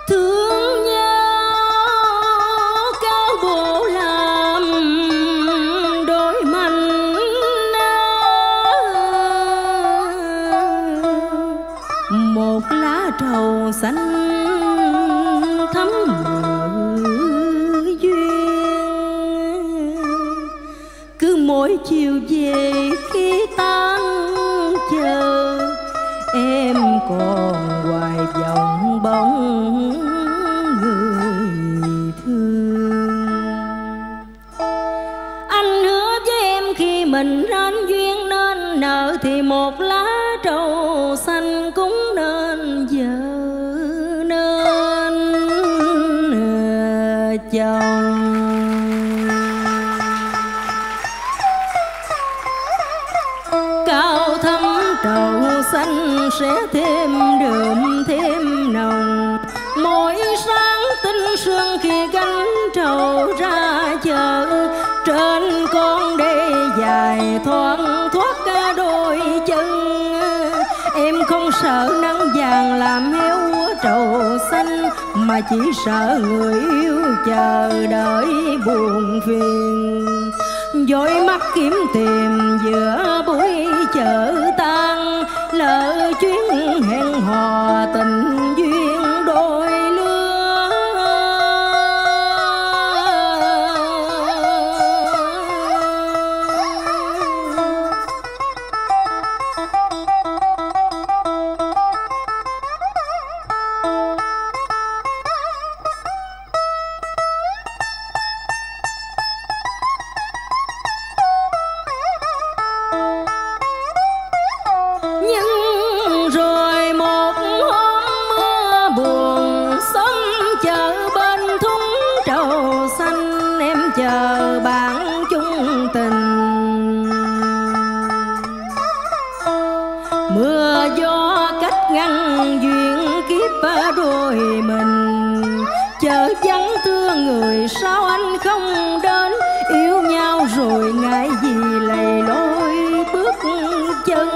J: Thương nhau cao bộ làm đôi manh, một lá trầu xanh thắm nở duyên. Cứ mỗi chiều về khi tan chờ, em còn hoài vọng bóng người thương. Anh hứa với em khi mình nên duyên nên nợ thì một lá trầu xanh cũng nên vợ nên chồng. Cao thắm trầu xanh sẽ thêm đượm thêm nồng. Mỗi sáng tinh sương khi gánh trầu ra chợ, trên con đê dài thoáng thoát cả đôi chân. Em không sợ nắng vàng làm héo úa trầu xanh, mà chỉ sợ người yêu chờ đợi buồn phiền. Dõi mắt kiếm tìm giữa buổi chợ tan,
I: lỡ chuyến hẹn hò tình duyên đôi lứa. Đôi mình chợ vắng thương người, sao anh không đến? Yêu nhau rồi ngại gì lầy lối bước chân,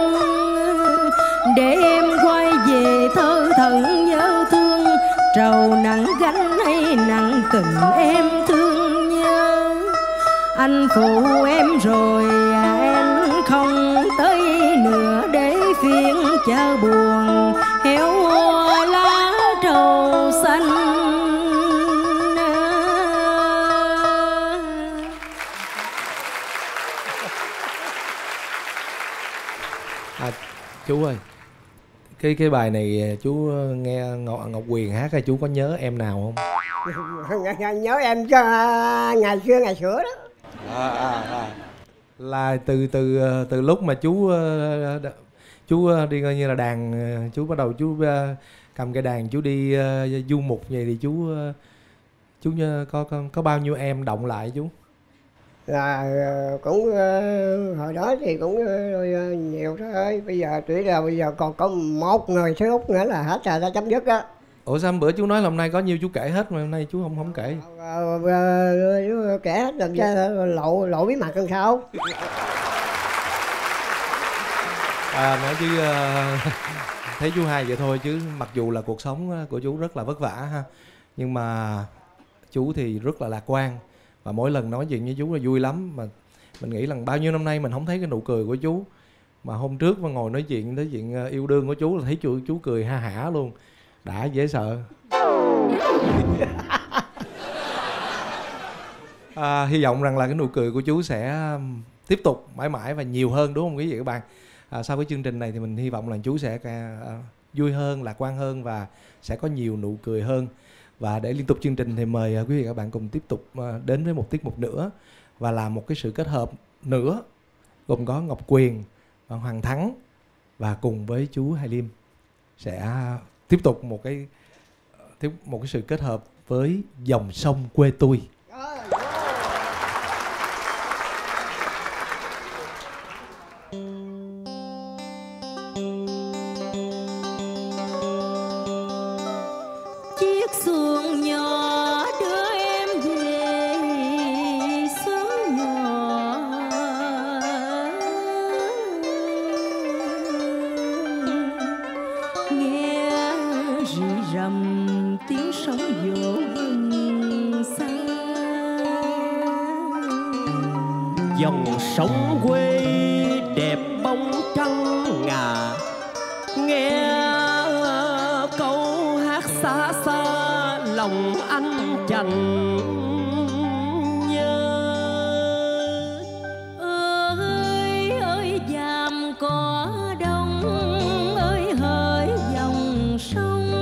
I: để em quay về thơ thẩn nhớ thương. Trầu nặng gánh hay nặng tình em thương nhớ, anh phụ em rồi anh không tới nữa, để phiền chợ buồn héo hoa lá trầu xanh.
A: Chú ơi, cái bài này chú nghe Ngọc Quyền hát hay chú có nhớ em nào không?
C: Nhớ em cho ngày xưa đó.
A: Là từ lúc mà chú đi coi như là đàn, chú bắt đầu chú cầm cái đàn chú đi du mục vậy thì chú có bao nhiêu em động lại chú?
C: Là cũng hồi đó thì cũng nhiều thôi. Bây giờ tuy là bây giờ còn có một người thứ út nữa là hết rồi, đã chấm dứt á.
A: Ủa sao bữa chú nói là hôm nay có nhiêu chú kể hết mà hôm nay chú không kể?
C: Kể hết làm cho lộ bí mật hơn sao?
A: Nói chứ thấy chú hai vậy thôi, chứ mặc dù là cuộc sống của chú rất là vất vả ha, nhưng mà chú thì rất là lạc quan. Và mỗi lần nói chuyện với chú là vui lắm. Mà mình nghĩ rằng bao nhiêu năm nay mình không thấy cái nụ cười của chú, mà hôm trước mà ngồi nói chuyện yêu đương của chú là thấy chú cười ha hả luôn, đã dễ sợ. Hy vọng rằng là cái nụ cười của chú sẽ tiếp tục mãi mãi và nhiều hơn, đúng không quý vị các bạn? Sau cái chương trình này thì mình hy vọng là chú sẽ vui hơn, lạc quan hơn và sẽ có nhiều nụ cười hơn. Và để liên tục chương trình thì mời quý vị các bạn cùng tiếp tục đến với một tiết mục nữa và làm một cái sự kết hợp nữa, gồm có Ngọc Quyền và Hoàng Thắng, và cùng với chú Hai Liêm sẽ tiếp tục một cái sự kết hợp với Dòng Sông Quê Tôi.
I: Chiếc xuồng nhỏ đưa em về xóm nhỏ, nghe rì rầm tiếng sóng vỗ vừng xa.
K: Dòng sông quê đẹp bóng trăng ngà, nghe câu hát xa xa lòng anh chẳng nhớ.
I: Ơi ơi dàm cỏ đông, ơi hỡi dòng sông,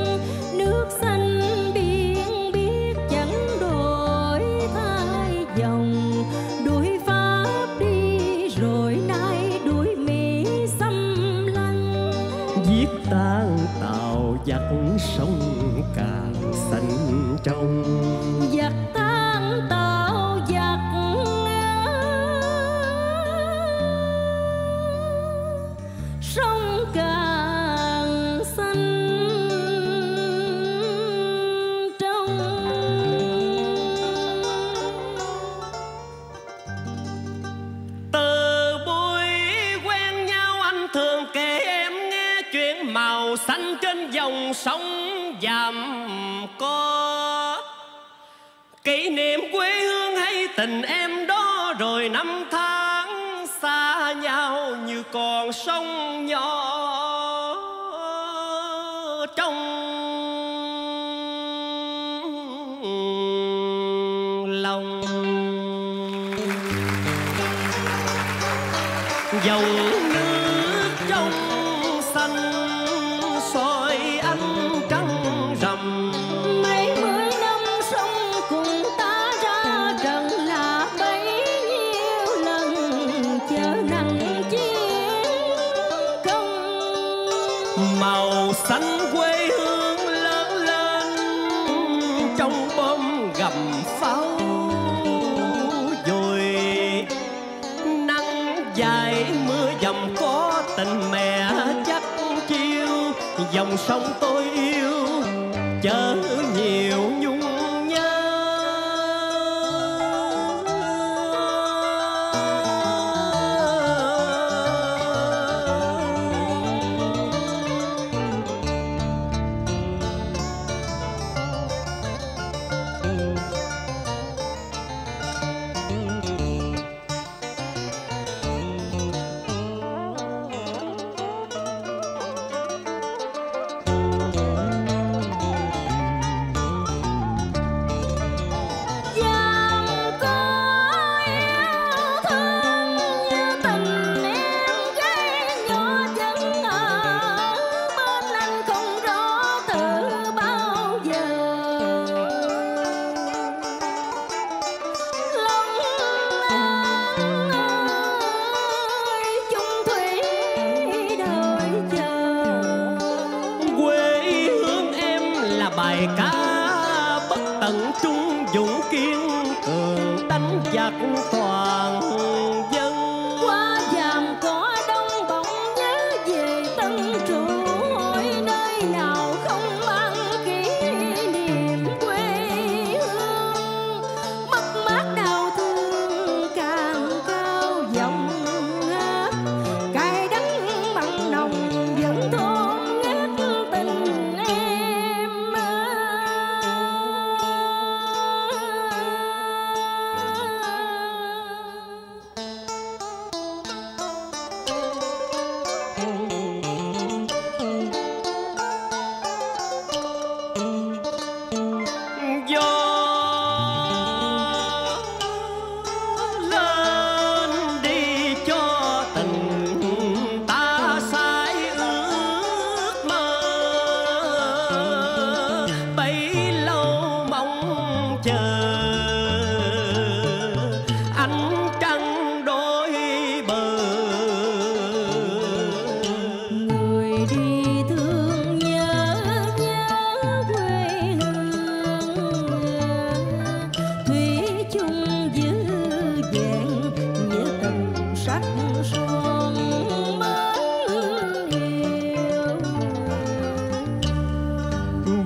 I: nước xanh biển biết chẳng đổi thay dòng. Đuổi Pháp đi rồi nay đuổi Mỹ xâm lăng,
K: viết tan tàu dắt sông càng xanh trong.
I: giặc tan tàu giặc sông càng xanh trong.
K: Từ buổi quen nhau anh thường kể em nghe chuyện màu xanh trên dòng sông Dàm có. Kỷ niệm quê hương hay tình em đó, rồi năm tháng xa nhau như con sông nhỏ. trong lòng. Dòng nước trong xanh soi ánh trăng rằm.
L: Mấy mươi năm sống cùng ta ra trận là bấy nhiêu lần chờ nắng chiến công.
K: Màu xanh quê hương lớn lên trong bom gầm pháo. Rồi nắng dài mưa dầm có tình mẹ chắc chiêu. Dòng sông tôi yêu chớ nhiều nhung nhớ. Bài ca bất tận trung dũng kiên cường đánh giặc toàn dân.
L: Qua dàm có đông bỗng nhớ về Tân Trụ, hỏi nơi nào không mang kỷ niệm quê hương. Mất mát đau thương càng cao giọng hát, cay đắng mặn nồng vẫn thôn ngát tình em.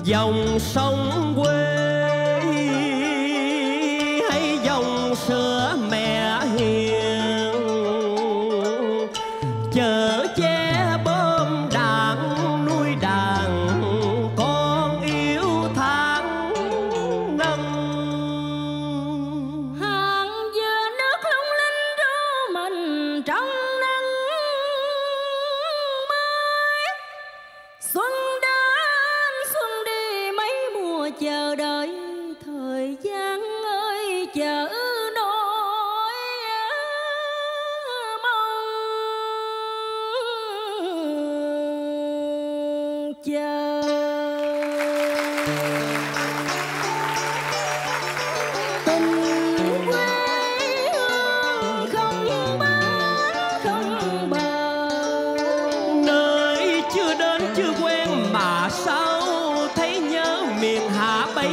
K: Dòng sông quê hay dòng sữa mẹ hiền, chở che bom đạn nuôi đàn con yêu tháng năm.
L: Hàng giờ nước lung linh ru mình trong nắng mới. Xuân đến xuân đi mấy mùa chờ đợi, thời gian ơi chờ nỗi mong chờ. Tình quê hương không bến không bờ,
K: Nơi chưa đến chưa quen mà sao thấy nhớ miền Hạ bây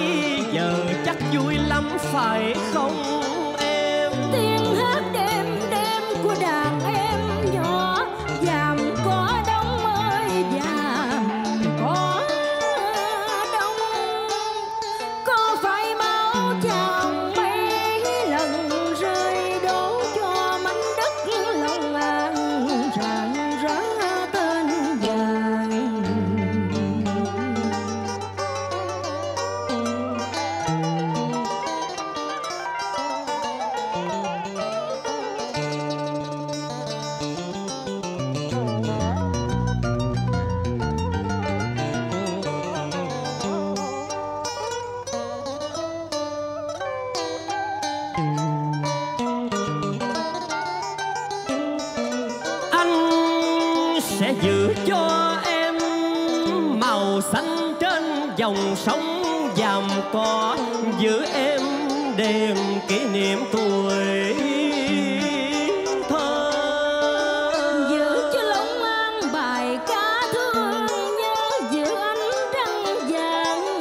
K: giờ chắc vui lắm phải không em?
L: tiếng hát đêm đêm của đàn em nhỏ, dàm có đông ơi dàm có đông. Có phải máu chàng mấy lần rơi đổ cho mảnh đất lòng an rạng rỡ tên vàng.
K: cho em màu xanh trên dòng sông dằm có, giữ em đêm kỷ niệm tuổi thơ.
L: Giữ cho lòng an bài ca thương nhớ, giữ ánh trăng vàng,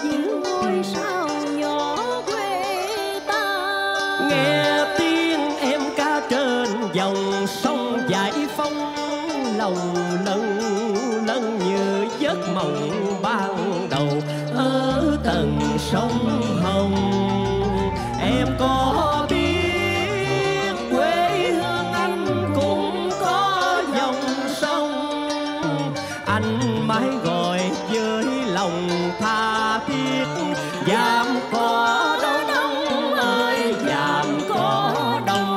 L: giữ ngôi sao nhỏ quê ta.
K: Nghe tiếng em ca trên dòng sông giải phóng, lòng lâng lâng như giấc mộng ban đầu ở tận sông Hồng. Em có biết quê hương anh cũng có dòng sông, anh mãi gọi với lòng tha thiết, dám có đông ơi dám có đông.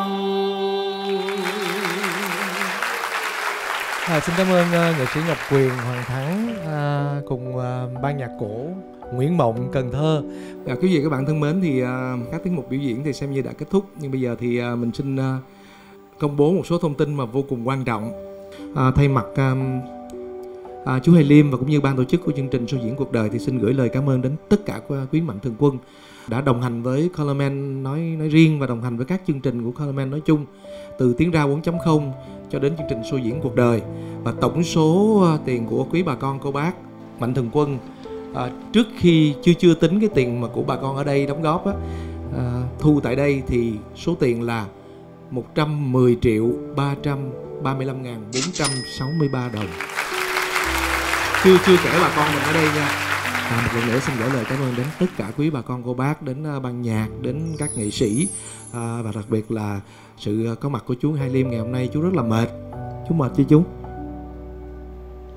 A: Xin cảm ơn nghệ sĩ Ngọc Quyền, Hoàng Thắng cùng ban nhạc cổ Nguyễn Mộng, Cần Thơ. Quý vị các bạn thân mến, thì các tiết mục biểu diễn thì xem như đã kết thúc, nhưng bây giờ thì mình xin công bố một số thông tin mà vô cùng quan trọng. Thay mặt chú Hai Liêm và cũng như ban tổ chức của chương trình Show Diễn Cuộc Đời thì xin gửi lời cảm ơn đến tất cả quý mạnh thường quân đã đồng hành với Colorman nói riêng và đồng hành với các chương trình của Colorman nói chung, từ Tiếng Rao 4.0 cho đến chương trình Show Diễn Cuộc Đời. Và tổng số tiền của quý bà con cô bác mạnh thường quân trước khi chưa tính cái tiền mà của bà con ở đây đóng góp thu tại đây thì số tiền là 110.335.463 đồng. Chưa kể bà con mình ở đây nha. Một lần nữa xin gửi lời cảm ơn đến tất cả quý bà con cô bác, đến ban nhạc, đến các nghệ sĩ, và đặc biệt là sự có mặt của chú Hai Liêm ngày hôm nay. Chú rất là mệt. Chú mệt chưa chú?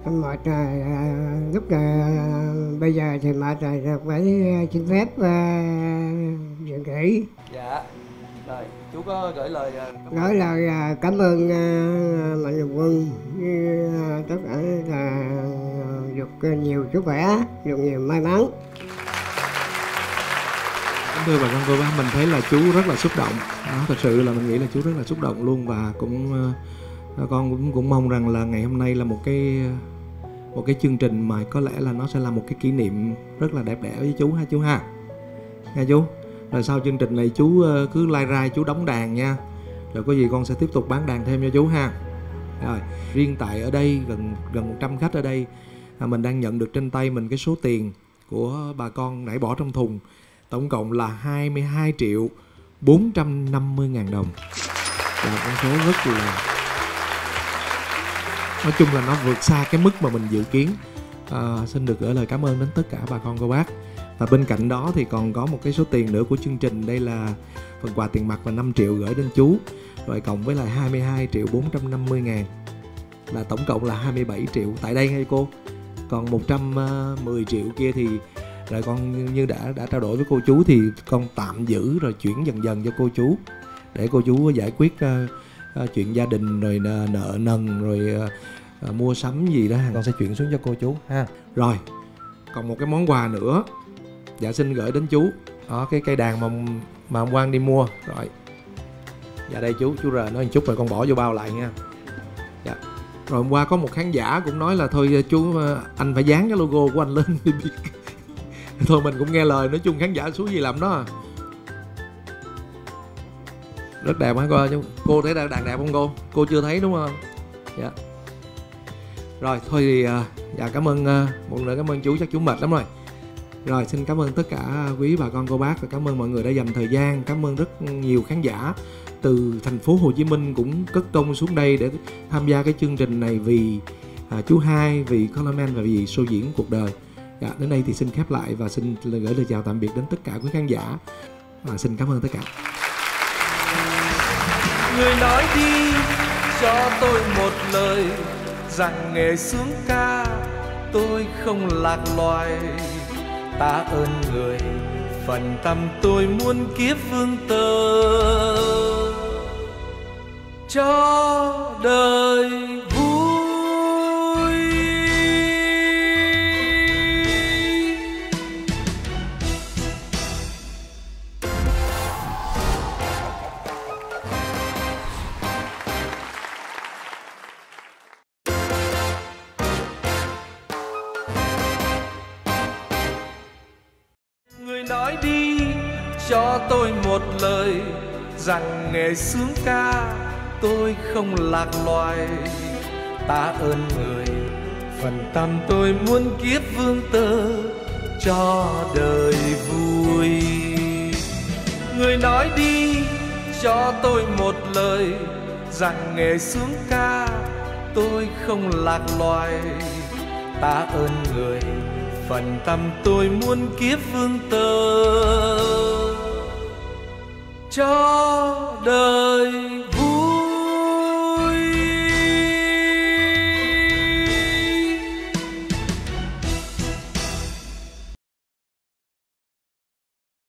C: Mệt lúc bây giờ thì mệt rồi, phải xin phép dừng nghỉ.
A: Dạ. Rồi, chú có gửi lời
C: cảm ơn mạnh thường quân, tất cả là được nhiều sức khỏe, được nhiều may mắn.
A: Thưa bà con cô bác, mình thấy là chú rất là xúc động. Thật sự là mình nghĩ là chú rất là xúc động luôn, và con cũng mong rằng là ngày hôm nay là một cái chương trình mà có lẽ là nó sẽ là một cái kỷ niệm rất là đẹp đẽ với chú ha chú ha. Nha chú. Rồi sau chương trình này chú cứ lai rai chú đóng đàn nha. Rồi có gì con sẽ tiếp tục bán đàn thêm cho chú ha. Rồi, riêng tại ở đây gần 100 khách ở đây, mình đang nhận được trên tay mình cái số tiền của bà con nãy bỏ trong thùng, tổng cộng là 22.450.000 đồng. Là con số rất là, nói chung là nó vượt xa cái mức mà mình dự kiến. Xin được gửi lời cảm ơn đến tất cả bà con cô bác. Và bên cạnh đó thì còn có một cái số tiền nữa của chương trình. Đây là phần quà tiền mặt và 5 triệu gửi đến chú, rồi cộng với lại 22.450.000 là tổng cộng là 27 triệu tại đây hay cô. Còn 110 triệu kia thì rồi con như đã trao đổi với cô chú thì con tạm giữ rồi chuyển dần dần cho cô chú để cô chú giải quyết chuyện gia đình rồi nợ nần rồi mua sắm gì đó, con sẽ chuyển xuống cho cô chú ha. Rồi còn một cái món quà nữa, dạ xin gửi đến chú đó, cái cây đàn mà ông Quang đi mua rồi. Dạ đây chú rờ nó một chút rồi con bỏ vô bao lại nha. Dạ. Rồi hôm qua có một khán giả cũng nói là thôi chú anh phải dán cái logo của anh lên đi biết. Thôi mình cũng nghe lời, nói chung khán giả xuống gì làm đó à. Rất đẹp hả cô? Cô thấy đàn đẹp không cô? Cô chưa thấy đúng không? Dạ. Rồi thôi thì dạ cảm ơn một lần cảm ơn chú, chắc chú mệt lắm rồi. Rồi xin cảm ơn tất cả quý bà con cô bác và cảm ơn mọi người đã dành thời gian. Cảm ơn rất nhiều khán giả từ thành phố Hồ Chí Minh cũng cất công xuống đây để tham gia cái chương trình này vì chú Hai, vì Colorman và vì Show Diễn Cuộc Đời. Dạ, đến đây thì xin khép lại và xin gửi lời chào tạm biệt đến tất cả quý khán giả. Xin cảm ơn tất cả.
D: Người nói đi cho tôi một lời rằng nghề sướng ca tôi không lạc loài. Ta ơn người phần tâm tôi muôn kiếp vương tơ cho đời vui. nói đi cho tôi một lời rằng nghề sướng ca tôi không lạc loài. Ta ơn người, phần tâm tôi muốn kiếp vương tơ cho đời vui. Người nói đi cho tôi một lời rằng nghề sướng ca tôi không lạc loài. Ta ơn người, phần tâm tôi muốn kiếp vương tơ cho đời